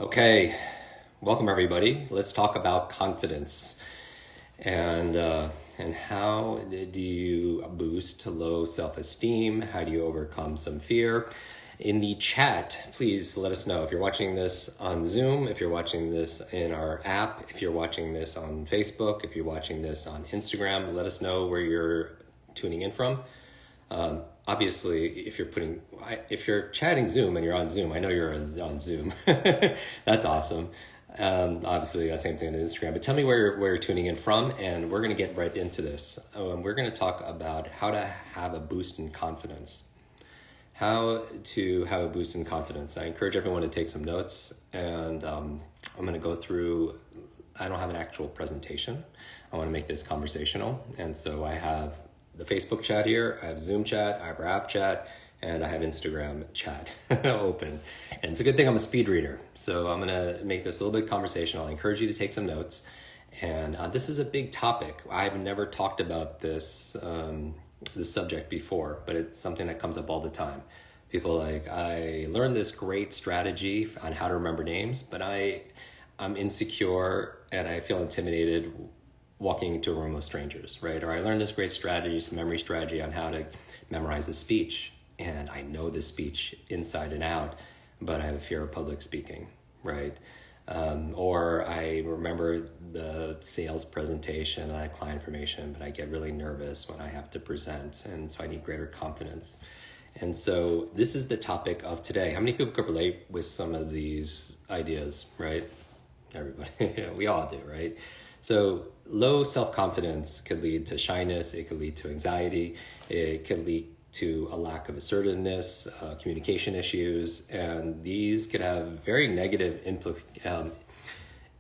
Okay, welcome everybody. Let's talk about confidence and how do you boost low self-esteem? How do you overcome some fear? In the chat, please let us know if you're watching this on Zoom, if you're watching this in our app, if you're watching this on Facebook, if you're watching this on Instagram. Let us know where you're tuning in from. Obviously, if you're chatting Zoom and you're on Zoom, I know you're on Zoom. That's awesome. Obviously, the same thing on Instagram. But tell me where you're tuning in from, and we're going to get right into this. We're going to talk about how to have a boost in confidence. How to have a boost in confidence. I encourage everyone to take some notes, and I'm going to go through. I don't have an actual presentation. I want to make this conversational, and so I have the Facebook chat here, I have Zoom chat, I have our app chat, and I have Instagram chat open. And it's a good thing I'm a speed reader. So I'm gonna make this a little bit conversational. I encourage you to take some notes. And this is a big topic. I've never talked about this subject before, but it's something that comes up all the time. People like, I learned this great strategy on how to remember names, but I'm insecure and I feel intimidated walking into a room of strangers, right? Or I learned this great strategy, some memory strategy on how to memorize a speech. And I know this speech inside and out, but I have a fear of public speaking, right? Or I remember the sales presentation, I had client information, but I get really nervous when I have to present. And so I need greater confidence. And so this is the topic of today. How many people could relate with some of these ideas, right? Everybody, we all do, right? So low self-confidence could lead to shyness, it could lead to anxiety, it could lead to a lack of assertiveness, communication issues, and these could have very negative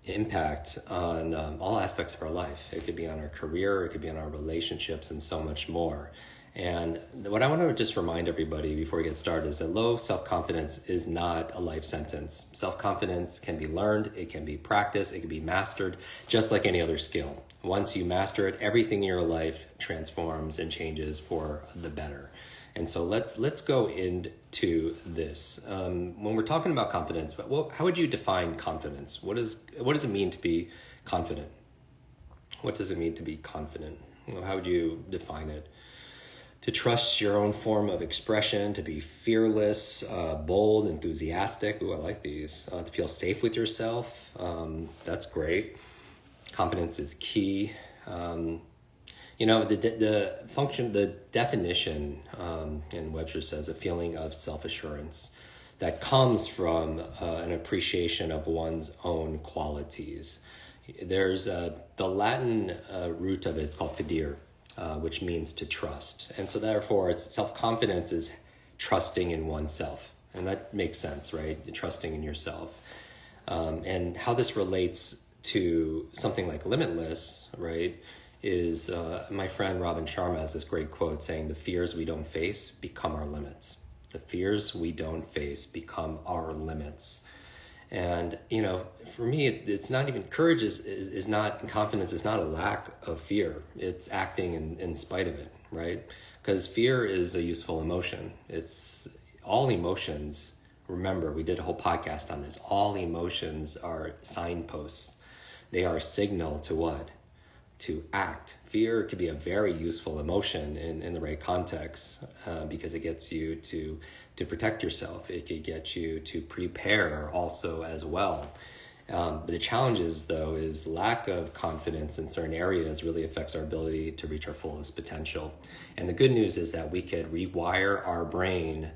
impact on all aspects of our life. It could be on our career, it could be on our relationships, and so much more. And what I want to just remind everybody before we get started is that low self-confidence is not a life sentence. Self-confidence can be learned, it can be practiced, it can be mastered, just like any other skill. Once you master it, everything in your life transforms and changes for the better. And so let's go into this. When we're talking about confidence, how would you define confidence? What does it mean to be confident? What does it mean to be confident? How would you define it? To trust your own form of expression, to be fearless, bold, enthusiastic. Ooh, I like these. To feel safe with yourself. That's great. Confidence is key. The definition in Webster says a feeling of self-assurance that comes from an appreciation of one's own qualities. There's the Latin root of it is called fidere. Which means to trust. And so therefore, self-confidence is trusting in oneself. And that makes sense, right? Trusting in yourself. And how this relates to something like Limitless, right, is my friend Robin Sharma has this great quote saying, the fears we don't face become our limits. The fears we don't face become our limits. And, for me, it's not even, courage is not, confidence is not a lack of fear. It's acting in spite of it, right? Because fear is a useful emotion. It's all emotions. Remember, we did a whole podcast on this. All emotions are signposts. They are a signal to what? To act. Fear could be a very useful emotion in the right context because it gets you to protect yourself. It could get you to prepare also as well. But the challenge is, though, is lack of confidence in certain areas really affects our ability to reach our fullest potential. And the good news is that we could rewire our brain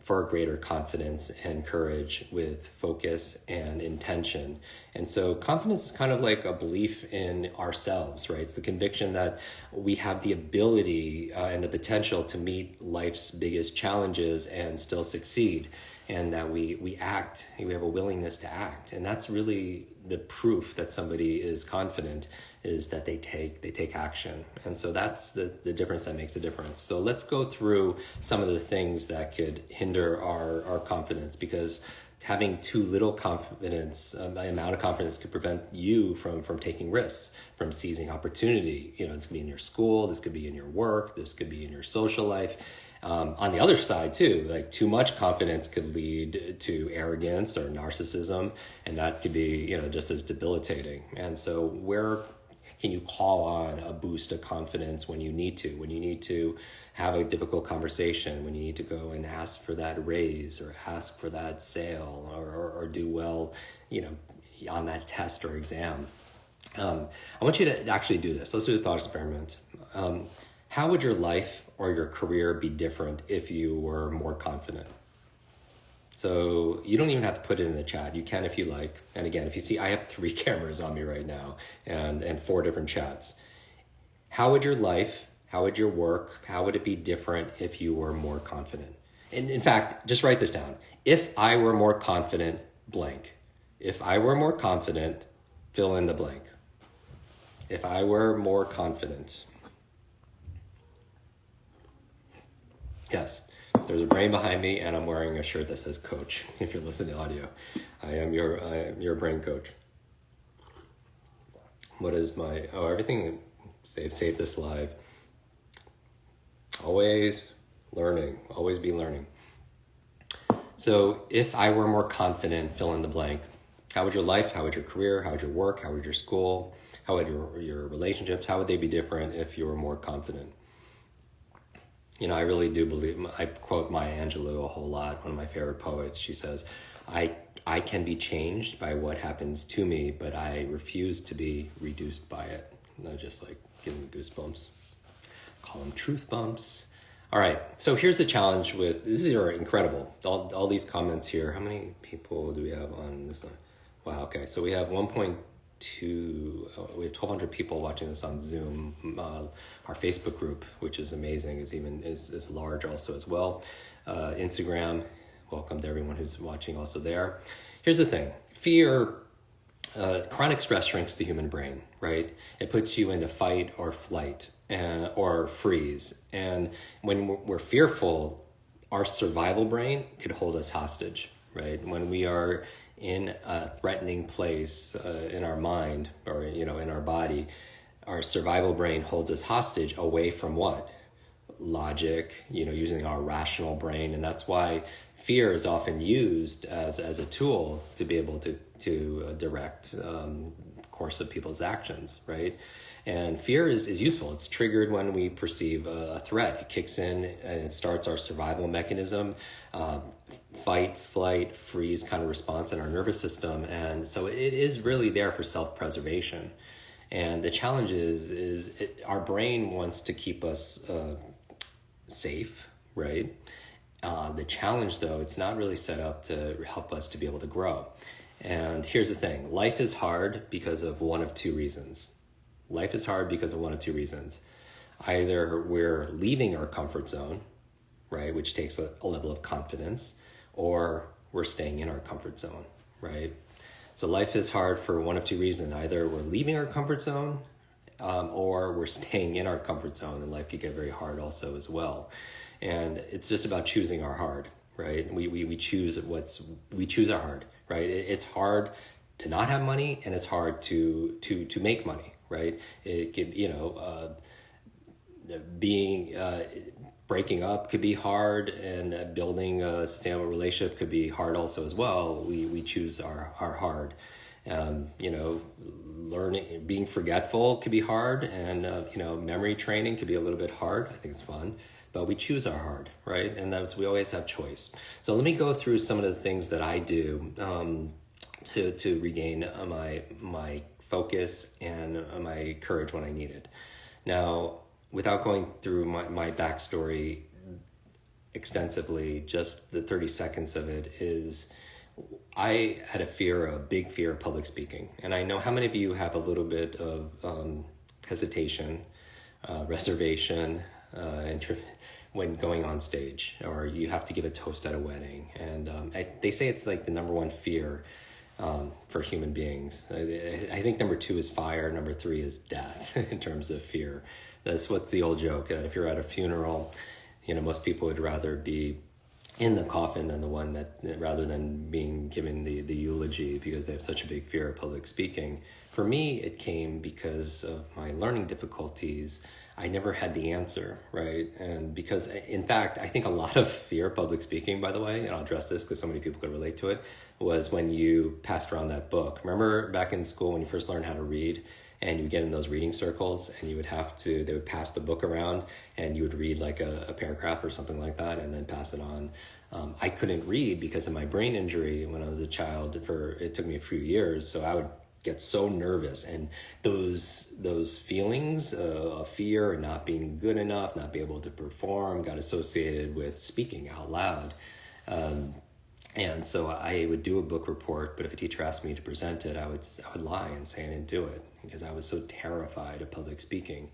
for greater confidence and courage with focus and intention. And so confidence is kind of like a belief in ourselves, right? It's the conviction that we have the ability and the potential to meet life's biggest challenges and still succeed. And that we act, we have a willingness to act. And that's really the proof that somebody is confident, is that they take action. And so that's the difference that makes a difference. So let's go through some of the things that could hinder our confidence, because having too little confidence, the amount of confidence could prevent you from taking risks, from seizing opportunity. This could be in your school, this could be in your work, this could be in your social life. On the other side too, like too much confidence could lead to arrogance or narcissism, and that could be, just as debilitating. And so where can you call on a boost of confidence when you need to have a difficult conversation, when you need to go and ask for that raise or ask for that sale or do well, on that test or exam. I want you to actually do this. Let's do a thought experiment. How would your life or your career be different if you were more confident? So you don't even have to put it in the chat. You can if you like. And again, if you see, I have 3 cameras on me right now and 4 different chats. How would your life, how would your work, how would it be different if you were more confident? And in fact, just write this down. If I were more confident, blank. If I were more confident, fill in the blank. If I were more confident. Yes, there's a brain behind me, and I'm wearing a shirt that says coach. If you're listening to audio, I am your brain coach. What is my, everything, save this live. Always learning, always be learning. So if I were more confident, fill in the blank. How would your life, how would your career, how would your work, how would your school, how would your relationships, how would they be different if you were more confident? I really do believe, I quote Maya Angelou a whole lot, one of my favorite poets. She says, I can be changed by what happens to me, but I refuse to be reduced by it. And I just give me goosebumps. Call them truth bumps. All right, so here's the challenge with, these are incredible. All these comments here. How many people do we have on this one? Wow, okay, so we have 1.2, we have 1,200 people watching this on Zoom. Our Facebook group, which is amazing, is large also as well. Instagram, welcome to everyone who's watching also there. Here's the thing, fear, chronic stress shrinks the human brain, right? It puts you into fight or flight or freeze. And when we're fearful, our survival brain could hold us hostage, right? When we are in a threatening place in our mind or in our body, our survival brain holds us hostage away from what? Logic, using our rational brain. And that's why fear is often used as a tool to be able to direct the course of people's actions, right? And fear is useful. It's triggered when we perceive a threat. It kicks in and it starts our survival mechanism, fight, flight, freeze kind of response in our nervous system. And so it is really there for self-preservation. And the challenge is our brain wants to keep us safe, right? The challenge, though, it's not really set up to help us to be able to grow. And here's the thing. Life is hard because of one of 2 reasons. Life is hard because of one of 2 reasons. Either we're leaving our comfort zone, right, which takes a level of confidence, or we're staying in our comfort zone, right? So life is hard for one of 2 reasons. Either we're leaving our comfort zone, or we're staying in our comfort zone, and life can get very hard also as well. And it's just about choosing our hard, right? We choose our hard, right? It's hard to not have money, and it's hard to make money, right? It could, breaking up could be hard, and building a sustainable relationship could be hard also as well. We choose our hard. Learning, being forgetful could be hard, and memory training could be a little bit hard. I think it's fun, but we choose our hard, right? And we always have choice. So let me go through some of the things that I do to regain my focus and my courage when I need it. Now, without going through my backstory extensively, just the 30 seconds of it is, I had a big fear of public speaking. And I know how many of you have a little bit of hesitation, reservation, when going on stage, or you have to give a toast at a wedding. And they say it's like the number 1 fear for human beings. I think number 2 is fire, number 3 is death in terms of fear. That's what's the old joke. If you're at a funeral, most people would rather be in the coffin than the one rather than being given the eulogy, because they have such a big fear of public speaking. For me, it came because of my learning difficulties. I never had the answer, right? And because, in fact, I think a lot of fear of public speaking, by the way, and I'll address this because so many people could relate to it, was when you passed around that book. Remember back in school when you first learned how to read, and you would get in those reading circles, and they would pass the book around, and you would read like a paragraph or something like that, and then pass it on. I couldn't read because of my brain injury when I was a child. It took me a few years, so I would get so nervous, and those feelings of fear and not being good enough, not being able to perform, got associated with speaking out loud. And so I would do a book report, but if a teacher asked me to present it, I would lie and say I didn't do it because I was so terrified of public speaking.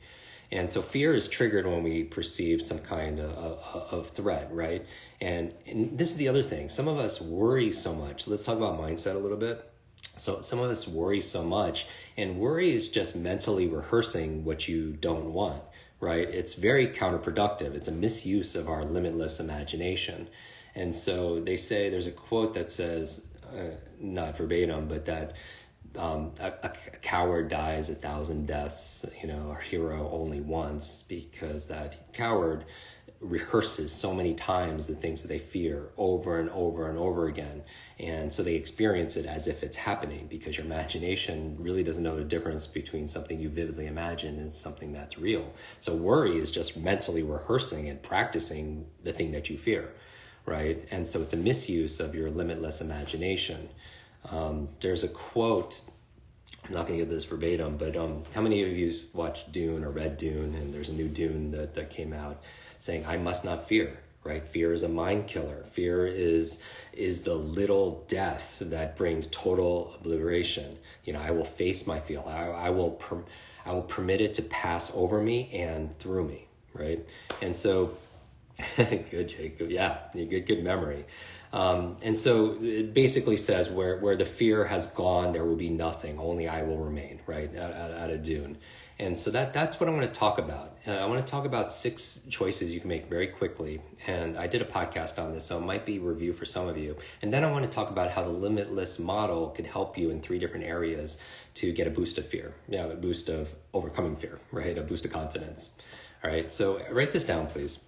And so fear is triggered when we perceive some kind of threat, right? And this is the other thing. Some of us worry so much. Let's talk about mindset a little bit. So some of us worry so much, and worry is just mentally rehearsing what you don't want, right? It's very counterproductive. It's a misuse of our limitless imagination. And so they say, there's a quote that says, not verbatim, but that a coward dies 1,000 deaths, a hero only once, because that coward rehearses so many times the things that they fear over and over and over again. And so they experience it as if it's happening, because your imagination really doesn't know the difference between something you vividly imagine and something that's real. So worry is just mentally rehearsing and practicing the thing that you fear, right? And so it's a misuse of your limitless imagination. There's a quote, I'm not going to get this verbatim, but how many of you watched Dune or read Dune? And there's a new Dune that came out saying, I must not fear, right? Fear is a mind killer. Fear is the little death that brings total obliteration. I will face my fear. I will permit it to pass over me and through me, right? And so, good, Jacob. Yeah, good memory. And so it basically says where the fear has gone, there will be nothing. Only I will remain, right? Out of Dune. And so that's what I'm going to talk about. I want to talk about 6 choices you can make very quickly. And I did a podcast on this, so it might be a review for some of you. And then I want to talk about how the Limitless Model can help you in 3 different areas to get a boost of fear. A boost of overcoming fear, right? A boost of confidence. All right, so write this down, please.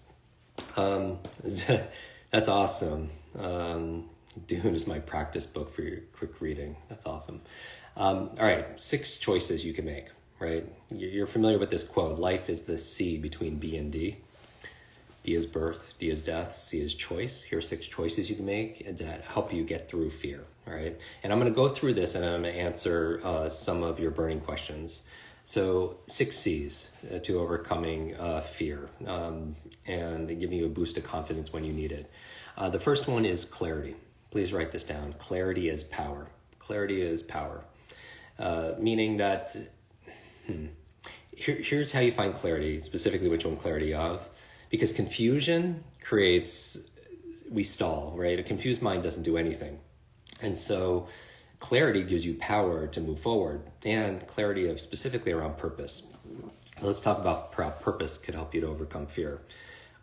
That's awesome. Dune is my practice book for your quick reading. That's awesome. All right, 6 choices you can make, right? You're familiar with this quote, life is the C between B and D. D is birth, D is death, C is choice. Here are 6 choices you can make that help you get through fear, all right? And I'm going to go through this and I'm going to answer some of your burning questions. So 6 C's to overcoming fear and giving you a boost of confidence when you need it. The first one is clarity. Please write this down. Clarity is power. Clarity is power. Meaning that, here's how you find clarity, specifically which one clarity of. Because confusion we stall, right? A confused mind doesn't do anything. And so clarity gives you power to move forward, and clarity of specifically around purpose. Let's talk about how purpose could help you to overcome fear.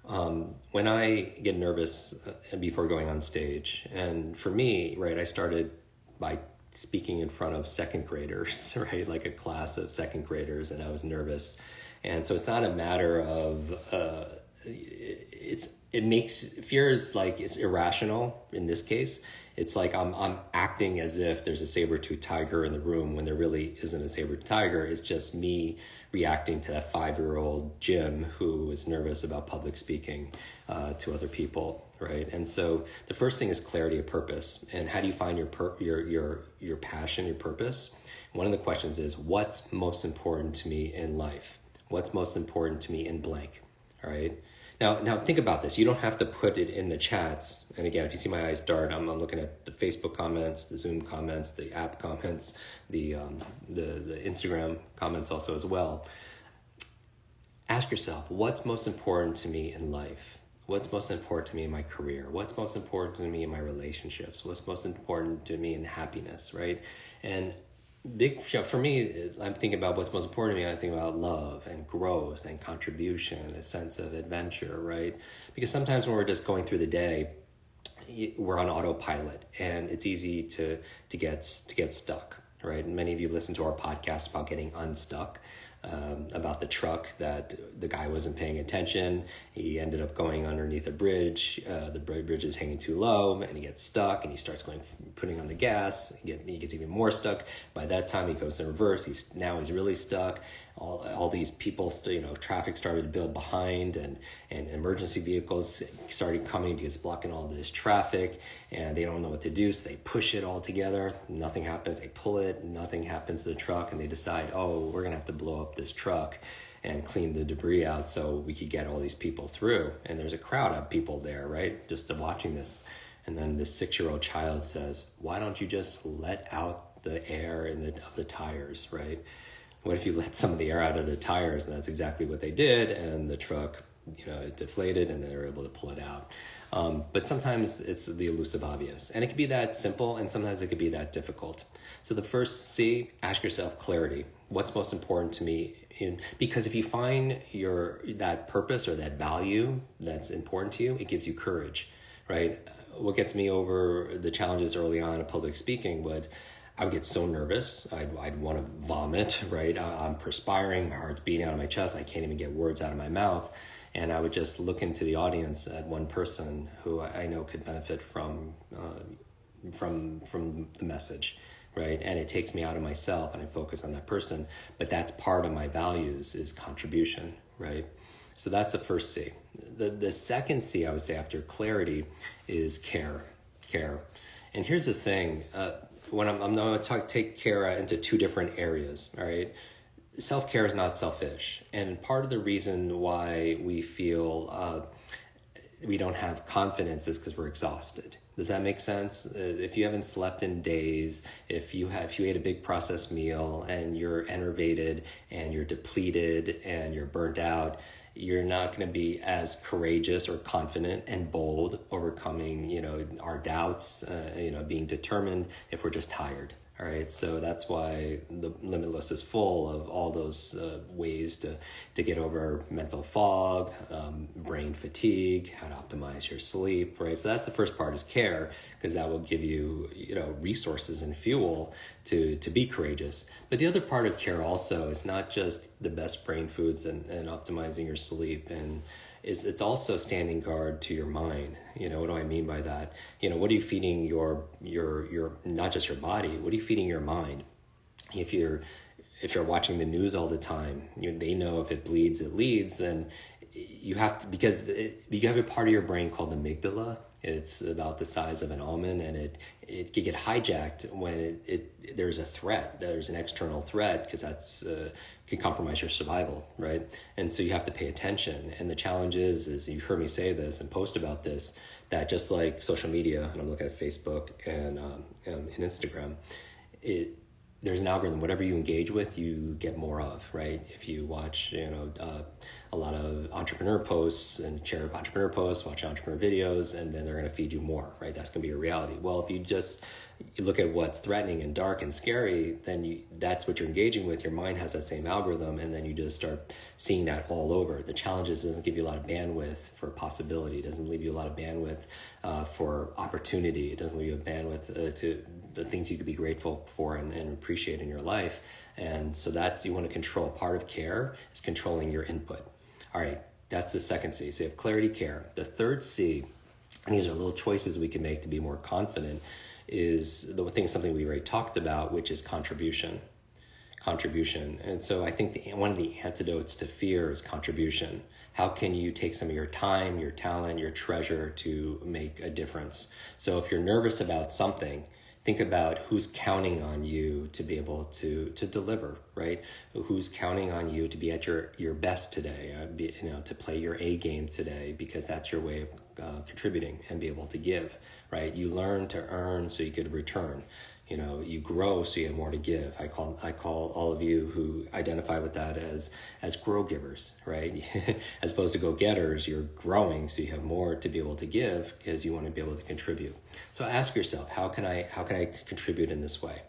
When I get nervous before going on stage, and for me, right, I started by speaking in front of 2nd graders, right, like a class of 2nd graders, and I was nervous. And so it's not a matter of, fear is like, it's irrational in this case. It's like I'm acting as if there's a saber-toothed tiger in the room when there really isn't a saber-toothed tiger. It's just me reacting to that 5-year-old Jim who is nervous about public speaking to other people, right? And so the first thing is clarity of purpose. And how do you find your passion, your purpose? One of the questions is, what's most important to me in life? What's most important to me in blank, all right? Now think about this. You don't have to put it in the chats. And again, if you see my eyes dart, I'm looking at the Facebook comments, the Zoom comments, the app comments, the Instagram comments also as well. Ask yourself, what's most important to me in life? What's most important to me in my career? What's most important to me in my relationships? What's most important to me in happiness, right? And for me, I'm thinking about what's most important to me. I think about love and growth and contribution, a sense of adventure, right? Because sometimes when we're just going through the day, we're on autopilot, and it's easy to get stuck, right? And many of you listen to our podcast about getting unstuck. about the truck that the guy wasn't paying attention. He ended up going underneath a bridge. The bridge is hanging too low, and he gets stuck, and he starts putting on the gas. He gets even more stuck. By that time, he goes in reverse. He's really stuck. All these people, traffic started to build behind, and emergency vehicles started coming because it's blocking all this traffic, and they don't know what to do, so they push it all together. Nothing happens. They pull it, nothing happens to the truck, and they decide, oh, we're gonna have to blow up this truck and clean the debris out so we could get all these people through. And there's a crowd of people there, right, just watching this. And then this 6-year-old child says, why don't you just let out the air of the tires, right? What if you let some of the air out of the tires? And that's exactly what they did. And the truck, it deflated, and they were able to pull it out. But sometimes it's the elusive obvious. And it could be that simple, and sometimes it could be that difficult. So the first C, ask yourself clarity. What's most important to me? Because if you find that purpose or that value that's important to you, it gives you courage, right? What gets me over the challenges early on of public speaking was I would get so nervous. I'd want to vomit, right? I'm perspiring, my heart's beating out of my chest. I can't even get words out of my mouth. And I would just look into the audience at one person who I know could benefit from the message, right? And it takes me out of myself, and I focus on that person. But that's part of my values is contribution, right? So that's the first C. The second C, I would say, after clarity is care. And here's the thing. When I'm going to take care into two different areas, all right? Self-care is not selfish. And part of the reason why we feel we don't have confidence is because we're exhausted. Does that make sense? If you haven't slept in days, if you ate a big processed meal and you're enervated and you're depleted and you're burnt out, you're not going to be as courageous or confident and bold, overcoming, our doubts, being determined if we're just tired. All right, so that's why the Limitless is full of all those ways to get over mental fog, brain fatigue, how to optimize your sleep, right? So that's the first part is care, because that will give you, resources and fuel to be courageous. But the other part of care also is not just the best brain foods and optimizing your sleep, and it's also standing guard to your mind. What do I mean by that? What are you feeding your not just your body, what are you feeding your mind? If you're watching the news all the time, they know if it bleeds, it leads, then you have to, because you have a part of your brain called the amygdala. It's about the size of an almond, and it can get hijacked when there's a threat, there's an external threat, because that's can compromise your survival, right? And so you have to pay attention. And the challenge is you've heard me say this and post about this, that just like social media, and I'm looking at Facebook and Instagram, there's an algorithm. Whatever you engage with, you get more of, right? If you watch, a lot of entrepreneur posts and share entrepreneur posts, watch entrepreneur videos, and then they're going to feed you more, right? That's going to be your reality. Well, if you look at what's threatening and dark and scary, then that's what you're engaging with. Your mind has that same algorithm, and then you just start seeing that all over. The challenge is it doesn't give you a lot of bandwidth for possibility. It doesn't leave you a lot of bandwidth for opportunity. It doesn't leave you a bandwidth to the things you could be grateful for and appreciate in your life. And so you want to control. Part of care is controlling your input. All right, that's the second C. So you have clarity, care. The third C, and these are little choices we can make to be more confident, is something we already talked about, which is contribution. And so I think one of the antidotes to fear is contribution. How can you take some of your time, your talent, your treasure to make a difference? So if you're nervous about something, think about who's counting on you to be able to deliver, right? Who's counting on you to be at your best today, to play your A game today, because that's your way of contributing and be able to give, right? You learn to earn so you could return. You grow so you have more to give. I call all of you who identify with that as grow givers, right? As opposed to go getters, you're growing so you have more to be able to give because you want to be able to contribute. So ask yourself, how can I contribute in this way?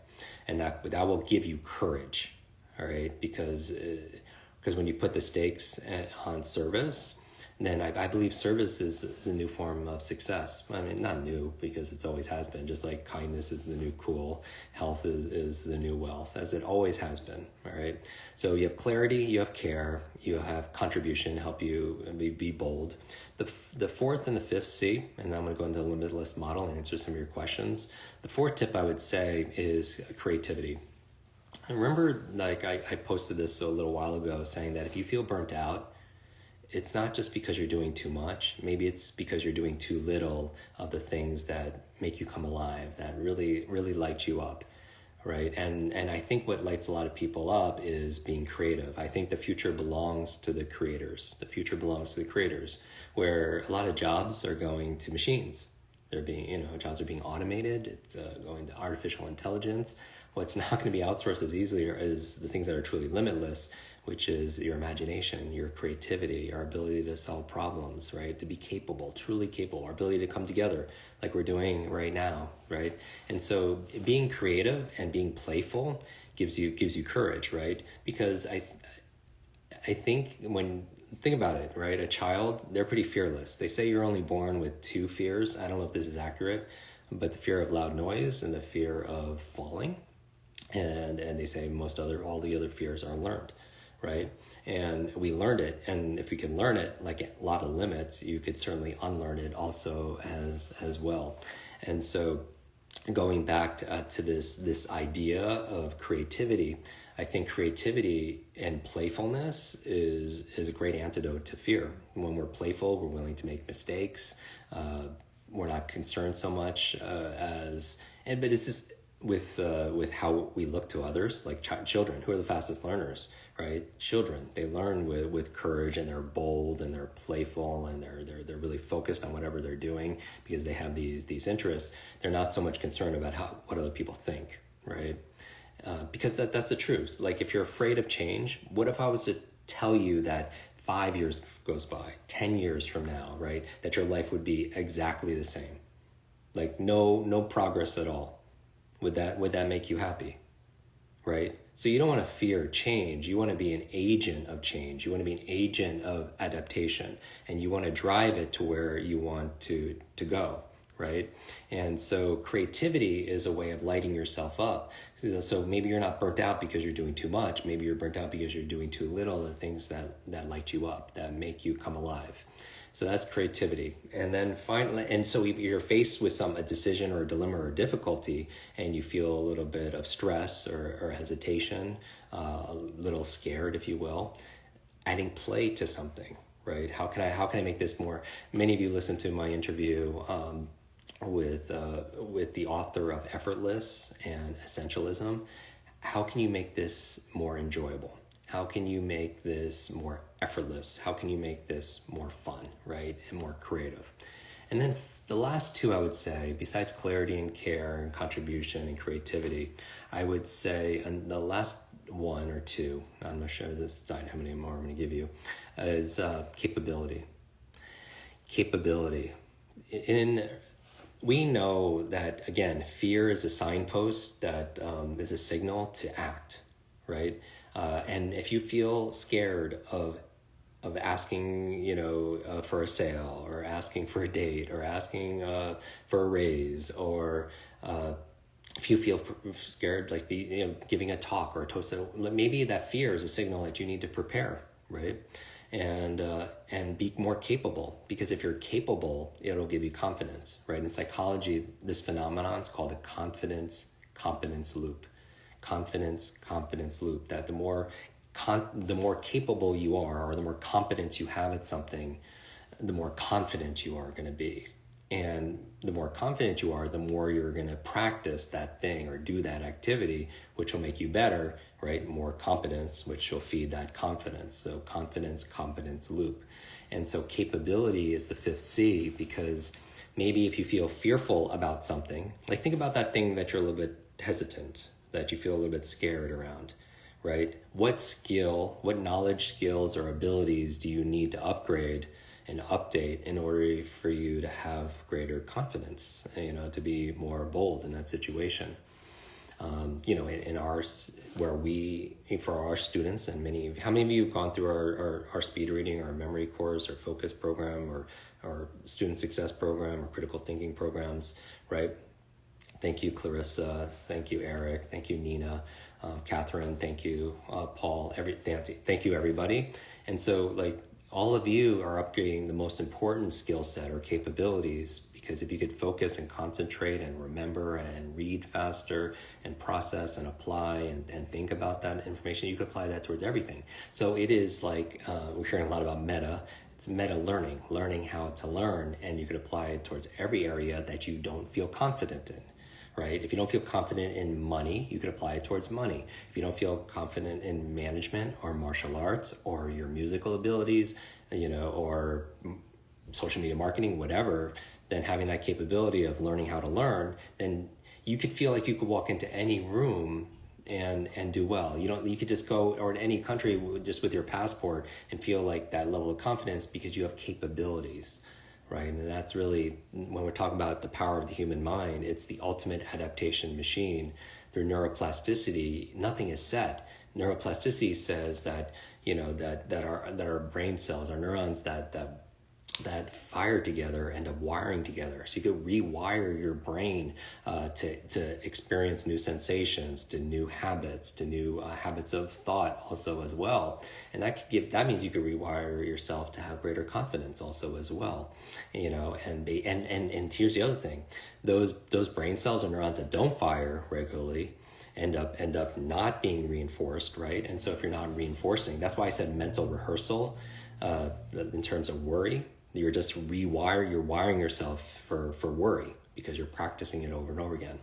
And that will give you courage, all right? Because when you put the stakes on service, then I believe service is a new form of success. I mean, not new, because it's always has been, just like kindness is the new cool, health is the new wealth, as it always has been, all right? So you have clarity, you have care, you have contribution, help you be bold. The fourth and the fifth C, and I'm going to go into the Limitless Model and answer some of your questions. The fourth tip I would say is creativity. I remember, like, I posted this a little while ago saying that if you feel burnt out, it's not just because you're doing too much. Maybe it's because you're doing too little of the things that make you come alive, that really, really light you up, right? And I think what lights a lot of people up is being creative. I think the future belongs to the creators. The future belongs to the creators, where a lot of jobs are going to machines. They're being, jobs are being automated. It's going to artificial intelligence. What's not going to be outsourced as easily is the things that are truly limitless, which is your imagination, your creativity, our ability to solve problems, right? To be capable, truly capable, our ability to come together like we're doing right now, right? And so being creative and being playful gives you courage, right? Because I think think about it, right? A child, they're pretty fearless. They say you're only born with two fears. I don't know if this is accurate, but the fear of loud noise and the fear of falling. And they say all the other fears are learned, right? And we learned it. And if we can learn it, like a lot of limits, you could certainly unlearn it also as well. And so going back to this idea of creativity, I think creativity and playfulness is a great antidote to fear. When we're playful, we're willing to make mistakes. We're not concerned so much but it's just with how we look to others, like children, who are the fastest learners, right? Children, they learn with courage, and they're bold, and they're playful, and they're really focused on whatever they're doing because they have these interests. They're not so much concerned about what other people think, right? Because that's the truth. Like, if you're afraid of change, what if I was to tell you that 5 years goes by, 10 years from now, right, that your life would be exactly the same, like no progress at all? Would that make you happy, right? So you don't want to fear change. You want to be an agent of change. You want to be an agent of adaptation, and you want to drive it to where you want to go, right? And so creativity is a way of lighting yourself up. So maybe you're not burnt out because you're doing too much. Maybe you're burnt out because you're doing too little of the things that light you up, that make you come alive. So that's creativity. And then finally, and so you're faced with a decision or a dilemma or difficulty, and you feel a little bit of stress or hesitation, a little scared, if you will. Adding play to something, right? How can I make this more? Many of you listened to my interview with the author of Effortless and Essentialism. How can you make this more enjoyable? How can you make this more effortless? How can you make this more fun, right? And more creative? And then the last two, I would say, besides clarity and care and contribution and creativity, I would say, and the last one or two, I'm not sure this decide how many more I'm going to give you, is capability. Capability. We know that, again, fear is a signpost that is a signal to act, right? And if you feel scared of asking, for a sale, or asking for a date, or asking for a raise, or if you feel scared, like giving a talk or a toast, maybe that fear is a signal that you need to prepare, right? And be more capable, because if you're capable, it'll give you confidence, right? In psychology, this phenomenon is called the confidence-competence loop. Confidence loop, that the more capable you are, or the more competence you have at something, the more confident you are going to be. And the more confident you are, the more you're going to practice that thing or do that activity, which will make you better, right? More competence, which will feed that confidence. So competence loop. And so capability is the fifth C, because maybe if you feel fearful about something, like think about that thing that you're a little bit hesitant, that you feel a little bit scared around, right? What knowledge, skills, or abilities do you need to upgrade and update in order for you to have greater confidence, to be more bold in that situation? in ours, where for our students, and how many of you have gone through our speed reading, our memory course, or focus program, or student success program, or critical thinking programs, right? Thank you, Clarissa. Thank you, Eric. Thank you, Nina. Catherine. Thank you, Paul. Thank you, everybody. And so, like, all of you are upgrading the most important skill set or capabilities, because if you could focus and concentrate and remember and read faster and process and apply and think about that information, you could apply that towards everything. So it is like, we're hearing a lot about meta. It's meta learning how to learn, and you could apply it towards every area that you don't feel confident in. Right? If you don't feel confident in money, you could apply it towards money. If you don't feel confident in management or martial arts or your musical abilities, or social media marketing, whatever, then having that capability of learning how to learn, then you could feel like you could walk into any room and do well. You could just go, or in any country just with your passport, and feel like that level of confidence because you have capabilities. Right, and that's really, when we're talking about the power of the human mind, it's the ultimate adaptation machine. Through neuroplasticity, nothing is set. Neuroplasticity says that that our brain cells, our neurons that fire together end up wiring together. So you could rewire your brain to experience new sensations, to new habits, to new habits of thought also as well. And that means you could rewire yourself to have greater confidence also as well. And here's the other thing. Those brain cells or neurons that don't fire regularly end up not being reinforced, right? And so if you're not reinforcing, that's why I said mental rehearsal in terms of worry. You're just you're wiring yourself for worry because you're practicing it over and over again.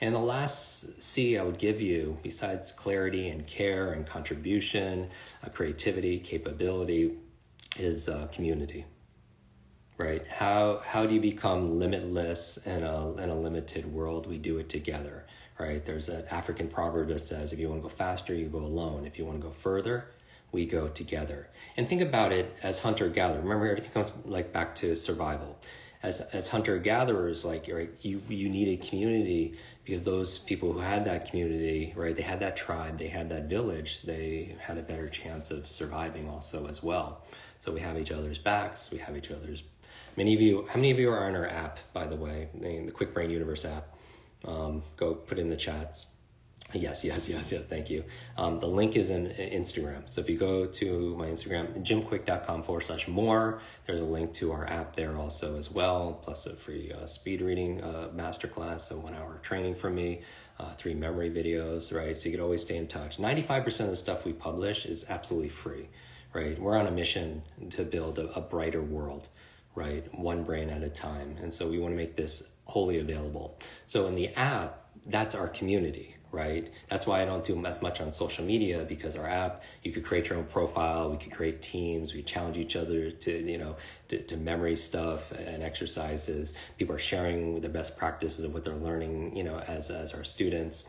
And the last C I would give you, besides clarity and care and contribution, creativity, capability, is community, right? How do you become limitless in a limited world? We do it together, right? There's an African proverb that says, if you want to go faster, you go alone. If you want to go further, we go together. And think about it as hunter-gatherer. Remember, everything comes like back to survival. As hunter-gatherers, like, right, you need a community, because those people who had that community, right, they had that tribe, they had that village, they had a better chance of surviving also as well. So we have each other's backs, we have each other's. How many of you are on our app, by the way, the Quick Brain Universe app? Go put in the chats. Yes, thank you. The link is in Instagram. So if you go to my Instagram, jimkwik.com/more, there's a link to our app there also as well, plus a free speed reading masterclass, a 1-hour training from me, 3 memory videos, right? So you can always stay in touch. 95% of the stuff we publish is absolutely free, right? We're on a mission to build a brighter world, right? One brain at a time. And so we want to make this wholly available. So in the app, that's our community, right? That's why I don't do as much on social media, because our app, you could create your own profile, we could create teams, we challenge each other to memory stuff and exercises. People are sharing the best practices of what they're learning, as our students.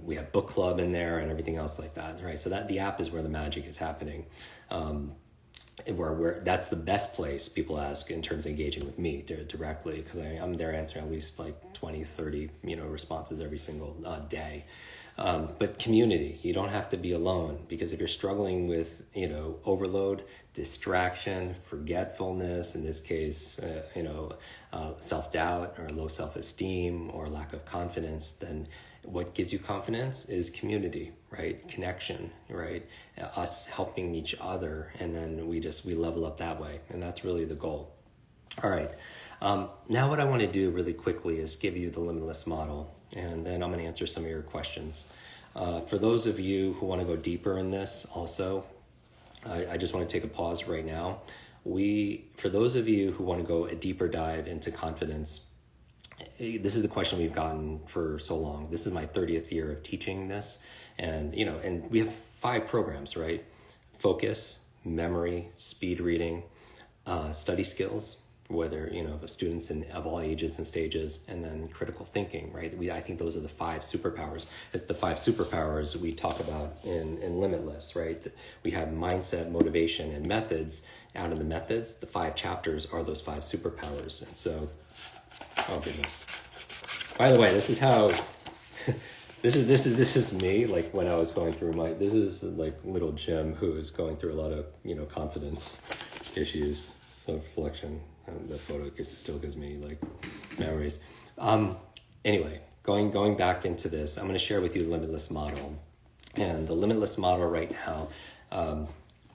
We have book club in there and everything else like that, right? So that the app is where the magic is happening. Where that's the best place, people ask, in terms of engaging with me directly, because I'm there answering at least like 20, 30, responses every single day. But community, you don't have to be alone, because if you're struggling with, overload, distraction, forgetfulness, in this case, self-doubt or low self-esteem or lack of confidence, then what gives you confidence is community, right? Connection, right? Us helping each other, and then we level up that way, and that's really the goal. All right. Now what I want to do really quickly is give you the Limitless Model, and then I'm going to answer some of your questions. For those of you who want to go deeper in this also, I just want to take a pause right now. For those of you who want to go a deeper dive into confidence, this is the question we've gotten for so long. This is my 30th year of teaching this, and we have 5 programs, right? Focus, memory, speed reading, study skills, whether students of all ages and stages, and then critical thinking, right? I think those are the 5 superpowers. It's the 5 superpowers we talk about in Limitless, right? We have mindset, motivation, and methods. Out of the methods, the 5 chapters are those 5 superpowers, and so. Oh goodness. By the way, this is how This is me. Like when I was going through this is like little Jim who is going through a lot of confidence issues. So reflection, the photo still gives me like memories. Anyway, going back into this, I'm going to share with you the Limitless Model, and the Limitless Model right now.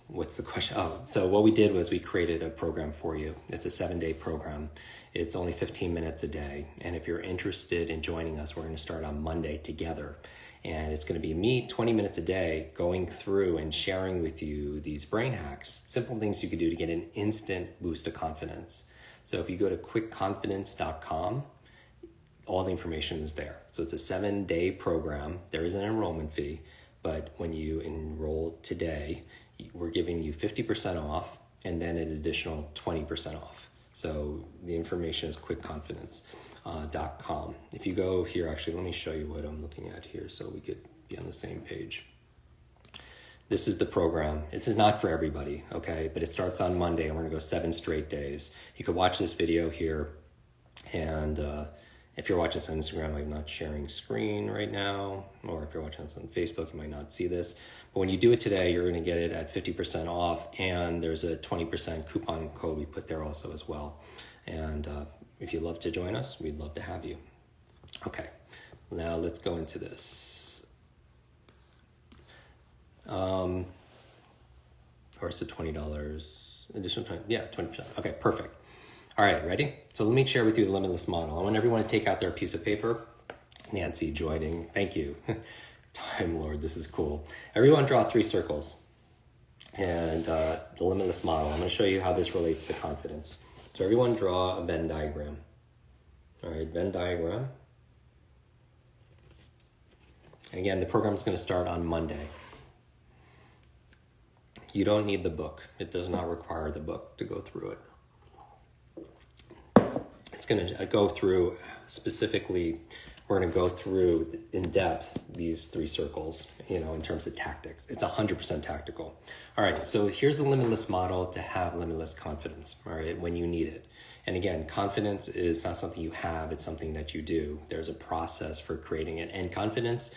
What's the question? Oh, so what we did was we created a program for you. It's a 7-day program. It's only 15 minutes a day. And if you're interested in joining us, we're going to start on Monday together. And it's going to be me 20 minutes a day going through and sharing with you these brain hacks, simple things you can do to get an instant boost of confidence. So if you go to quickconfidence.com, all the information is there. So it's a 7-day program. There is an enrollment fee, but when you enroll today, we're giving you 50% off and then an additional 20% off. So the information is quickconfidence.com. If you go here, actually, let me show you what I'm looking at here so we could be on the same page. This is the program. This is not for everybody, okay? But it starts on Monday and we're gonna go 7 straight days. You could watch this video here, and if you're watching this on Instagram, I'm not sharing screen right now, or if you're watching this on Facebook, you might not see this. But when you do it today, you're going to get it at 50% off, and there's a 20% coupon code we put there also as well. And if you'd love to join us, we'd love to have you. Okay, now let's go into this. Or it's a $20 additional 20, yeah, 20%. Okay, perfect. All right, ready? So let me share with you the Limitless Model. I want everyone to take out their piece of paper. Nancy joining, thank you. Time Lord, this is cool. Everyone draw 3 circles. And the Limitless Model, I'm going to show you how this relates to confidence. So everyone draw a Venn diagram. All right, Venn diagram. And again, the program is going to start on Monday. You don't need the book. It does not require the book to go through it. It's going to go through specifically, we're going to go through in depth these 3 circles, in terms of tactics. It's 100% tactical. All right, so here's the Limitless Model to have limitless confidence, all right, when you need it. And again, confidence is not something you have, it's something that you do. There's a process for creating it. And confidence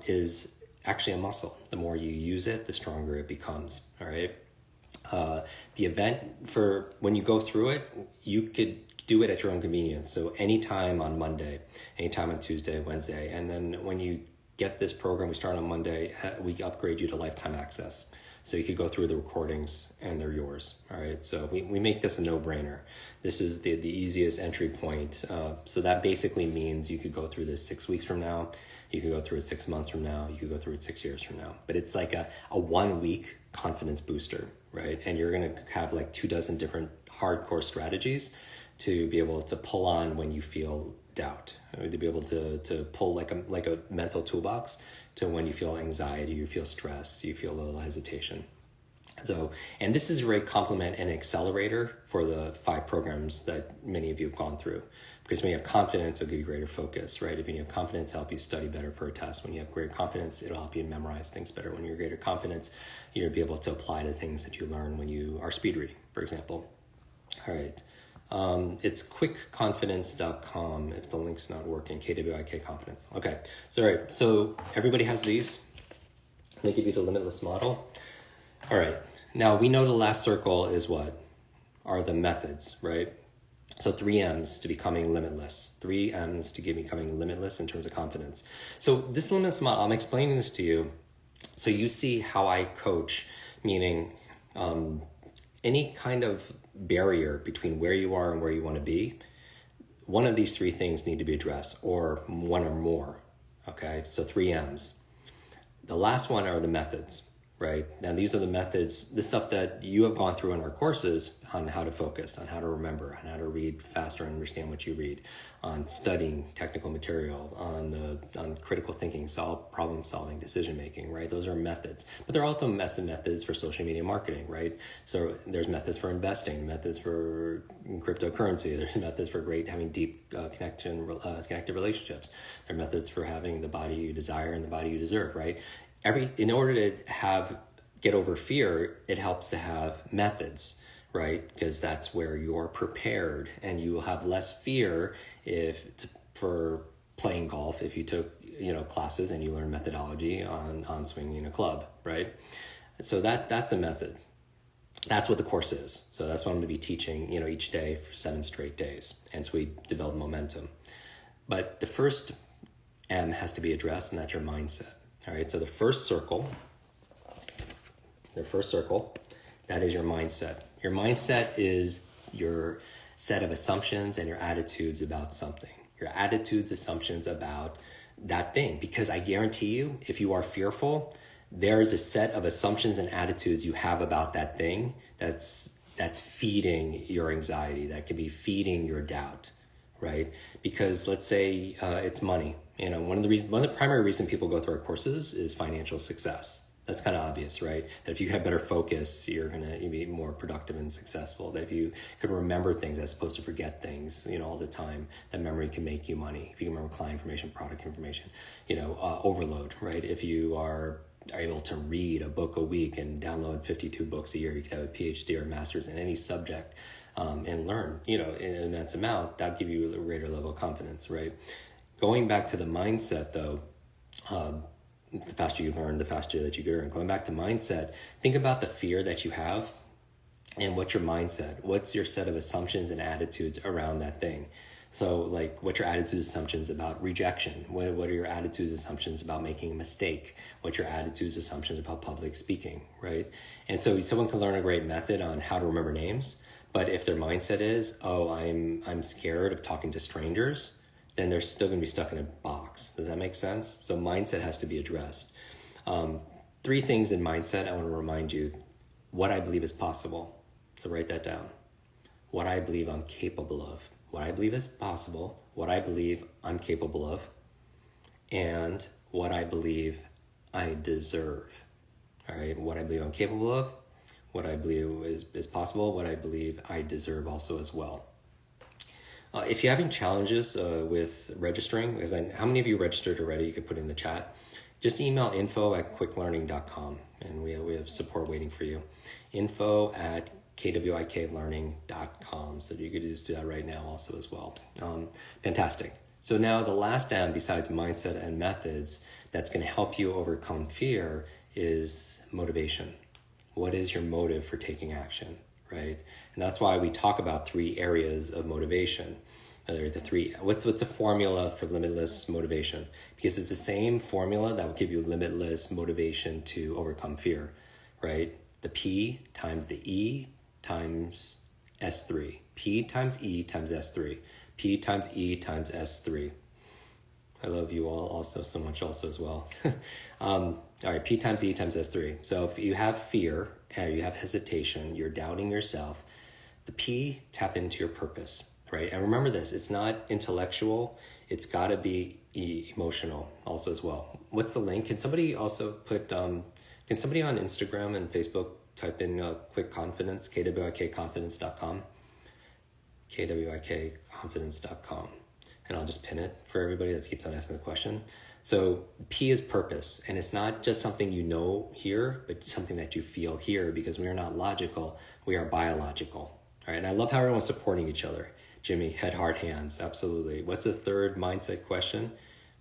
is actually a muscle. The more you use it, the stronger it becomes, all right? The event for when you go through it, you could do it at your own convenience. So anytime on Monday, anytime on Tuesday, Wednesday. And then when you get this program, we start on Monday, we upgrade you to lifetime access. So you could go through the recordings and they're yours. All right. So we make this a no-brainer. This is the easiest entry point. So that basically means you could go through this 6 weeks from now. You could go through it 6 months from now. You could go through it 6 years from now. But it's like a 1-week confidence booster, right? And you're going to have like 24 different hardcore strategies to be able to pull on when you feel doubt, to be able to pull like a mental toolbox to when you feel anxiety, you feel stress, you feel a little hesitation. So, and this is a great complement and accelerator for the 5 programs that many of you have gone through. Because when you have confidence, it'll give you greater focus, right? If you have confidence, it'll help you study better for a test. When you have greater confidence, it'll help you memorize things better. When you're greater confidence, you'll be able to apply to things that you learn when you are speed reading, for example. All right. It's quickconfidence.com if the link's not working, KWIK confidence. Okay, so all right, so everybody has these. Let me give you the Limitless Model. All right, now we know the last circle is what? Are the methods, right? So 3 M's to becoming limitless. 3 M's to becoming limitless in terms of confidence. So this Limitless Model, I'm explaining this to you so you see how I coach, meaning any kind of barrier between where you are and where you want to be, one of these 3 things need to be addressed, or one or more, okay? So 3 M's. The last one are the methods, right? Now these are the methods, the stuff that you have gone through in our courses on how to focus, on how to remember, on how to read faster and understand what you read, on studying technical material, on critical thinking, problem solving, decision making, right? Those are methods. But there are also methods for social media marketing, right? So there's methods for investing, methods for cryptocurrency, there's methods for having deep connected relationships. There are methods for having the body you desire and the body you deserve, right? In order to get over fear, it helps to have methods, right? Because that's where you're prepared, and you will have less fear for playing golf if you took classes and you learn methodology on swinging a club, right? So that's the method. That's what the course is. So that's what I'm going to be teaching, each day for 7 straight days. And so we develop momentum. But the first M has to be addressed, and that's your mindset. All right. So the first circle, that is your mindset. Your mindset is your set of assumptions and your attitudes about something. Your attitudes, assumptions about that thing. Because I guarantee you, if you are fearful, there's a set of assumptions and attitudes you have about that thing that's feeding your anxiety, that can be feeding your doubt, right? Because let's say it's money. One of the primary reasons people go through our courses is financial success. That's kind of obvious, right? That if you have better focus, you'll be more productive and successful. That if you could remember things as opposed to forget things, all the time, that memory can make you money. If you can remember client information, product information, overload, right? If you are able to read a book a week and download 52 books a year, you could have a PhD or master's in any subject and learn, in an immense amount. That'll give you a greater level of confidence, right? Going back to the mindset, though, the faster you learn, the faster that you grow. And going back to mindset, think about the fear that you have and what's your mindset? What's your set of assumptions and attitudes around that thing? So like, what's your attitudes, assumptions about rejection? What are your attitudes, assumptions about making a mistake? What's your attitudes, assumptions about public speaking, right? And so someone can learn a great method on how to remember names, but if their mindset is, I'm scared of talking to strangers, then they're still going to be stuck in a box. Does that make sense? So mindset has to be addressed. 3 things in mindset I want to remind you. What I believe is possible. So write that down. What I believe I'm capable of. What I believe is possible, what I believe I'm capable of, and what I believe I deserve. All right, what I believe I'm capable of, what I believe is possible, what I believe I deserve also as well. If you're having challenges with registering, because how many of you registered already? You could put in the chat. Just email info@quicklearning.com, and we have support waiting for you. info@kwiklearning.com. So you could just do that right now also as well. Fantastic. So now the last M, besides mindset and methods, that's going to help you overcome fear is motivation. What is your motive for taking action, right? And that's why we talk about 3 areas of motivation. What's a formula for limitless motivation? Because it's the same formula that will give you limitless motivation to overcome fear, right? The P times the E times S3. P times E times S3. P times E times S3. I love you all also so much also as well. All right, P times E times S3. So if you have fear, you have hesitation, you're doubting yourself, the P, tap into your purpose, right? And remember this, it's not intellectual, it's got to be emotional also as well. What's the link? Can somebody also put, can somebody on Instagram and Facebook type in quick confidence, kwikconfidence.com, kwikconfidence.com, and I'll just pin it for everybody that keeps on asking the question. So P is purpose, and it's not just something you know here, but something that you feel here, because we are not logical, we are biological. All right, and I love how everyone's supporting each other. Jimmy, head, heart, hands, absolutely. What's the third mindset question?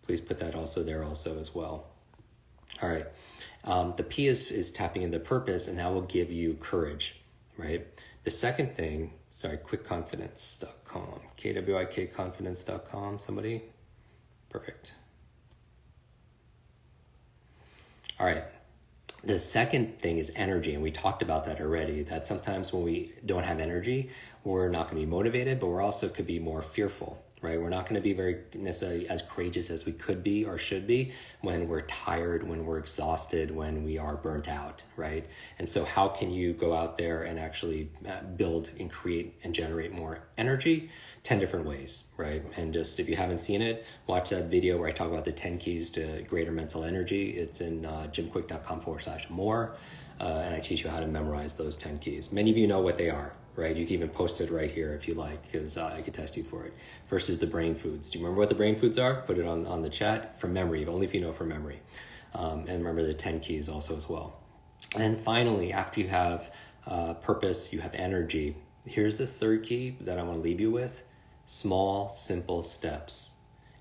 Please put that also there also as well. All right, the P is tapping into purpose, and that will give you courage, right? The second thing, quickconfidence.com, kwikconfidence.com, somebody? Perfect. All right. The second thing is energy, and we talked about that already, that sometimes when we don't have energy, we're not going to be motivated, but we're also could be more fearful, right? We're not going to be very necessarily as courageous as we could be or should be when we're tired, when we're exhausted, when we are burnt out, right? And so how can you go out there and actually build and create and generate more energy? 10 different ways, right? And just if you haven't seen it, watch that video where I talk about the 10 keys to greater mental energy. It's in jimkwik.com/more. And I teach you how to memorize those 10 keys. Many of you know what they are, right? You can even post it right here if you like, because I could test you for it. First is the brain foods. Do you remember what the brain foods are? Put it on the chat from memory, only if you know from memory. And remember the 10 keys also as well. And finally, after you have purpose, you have energy. Here's the third key that I want to leave you with. Small, simple steps.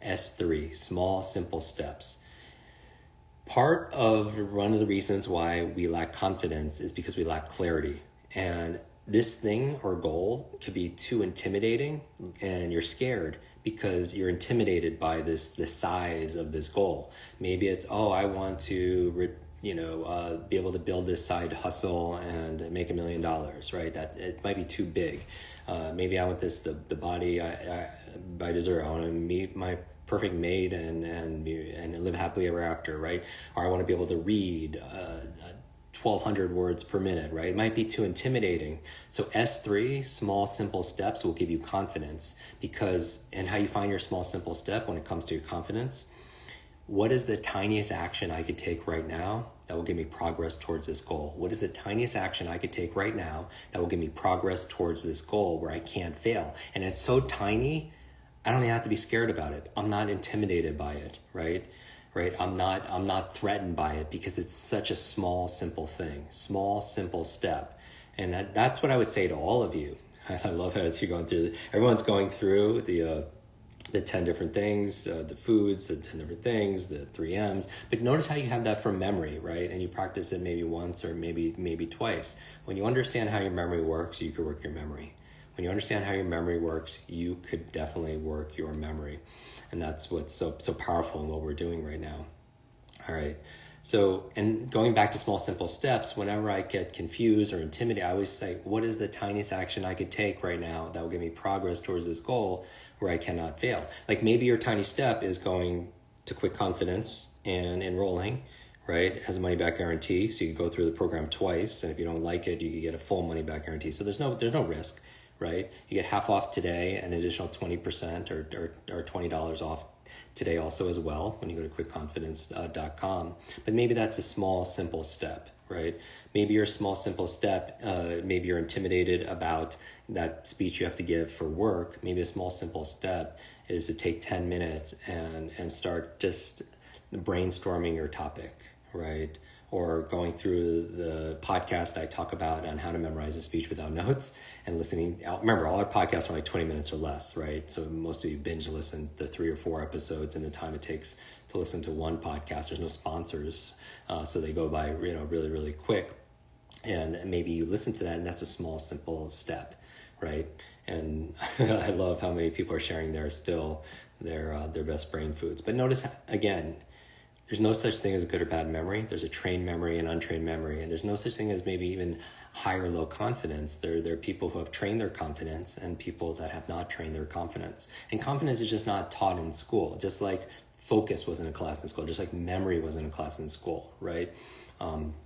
S3, small, simple steps. Part of one of the reasons why we lack confidence is because we lack clarity. And this thing or goal could be too intimidating and you're scared because you're intimidated by the size of this goal. Maybe it's, I want to be able to build this side hustle and make $1 million, right? That it might be too big. Maybe I want the body I deserve. I want to meet my perfect mate and live happily ever after, right? Or I want to be able to read 1,200 words per minute, right? It might be too intimidating. So S3, small, simple steps will give you confidence and how you find your small, simple step when it comes to your confidence. What is the tiniest action I could take right now that will give me progress towards this goal? What is the tiniest action I could take right now that will give me progress towards this goal where I can't fail? And it's so tiny, I don't even have to be scared about it. I'm not intimidated by it, right? I'm not threatened by it because it's such a small, simple thing, small, simple step. And that's what I would say to all of you. I love how you're going through, everyone's going through the 10 different things, the foods, the 10 different things, the 3 M's. But notice how you have that from memory, right? And you practice it maybe once or maybe twice. When you understand how your memory works, you can work your memory. When you understand how your memory works, you could definitely work your memory. And that's what's so powerful in what we're doing right now. All right. So, and going back to small, simple steps, whenever I get confused or intimidated, I always say, what is the tiniest action I could take right now that will give me progress towards this goal where I cannot fail? Like maybe your tiny step is going to Quick Confidence and enrolling, right? It has a money back guarantee. So you can go through the program twice. And if you don't like it, you can get a full money back guarantee. So there's no risk, right? You get half off today, an additional 20% or $20 off today also as well when you go to quickconfidence.com. But maybe that's a small, simple step, right? Maybe your small, simple step, maybe you're intimidated about that speech you have to give for work. Maybe a small, simple step is to take 10 minutes and start just brainstorming your topic, right? Or going through the podcast I talk about on how to memorize a speech without notes and listening. Remember, all our podcasts are like 20 minutes or less, right? So most of you binge listen to 3 or 4 episodes in the time it takes to listen to one podcast. There's no sponsors, so they go by really, really quick. And maybe you listen to that, and that's a small, simple step, right? And I love how many people are sharing their best brain foods. But notice again, there's no such thing as a good or bad memory. There's a trained memory and untrained memory. And there's no such thing as maybe even high or low confidence. There are people who have trained their confidence and people that have not trained their confidence. And confidence is just not taught in school, just like focus wasn't a class in school, just like memory wasn't a class in school, right?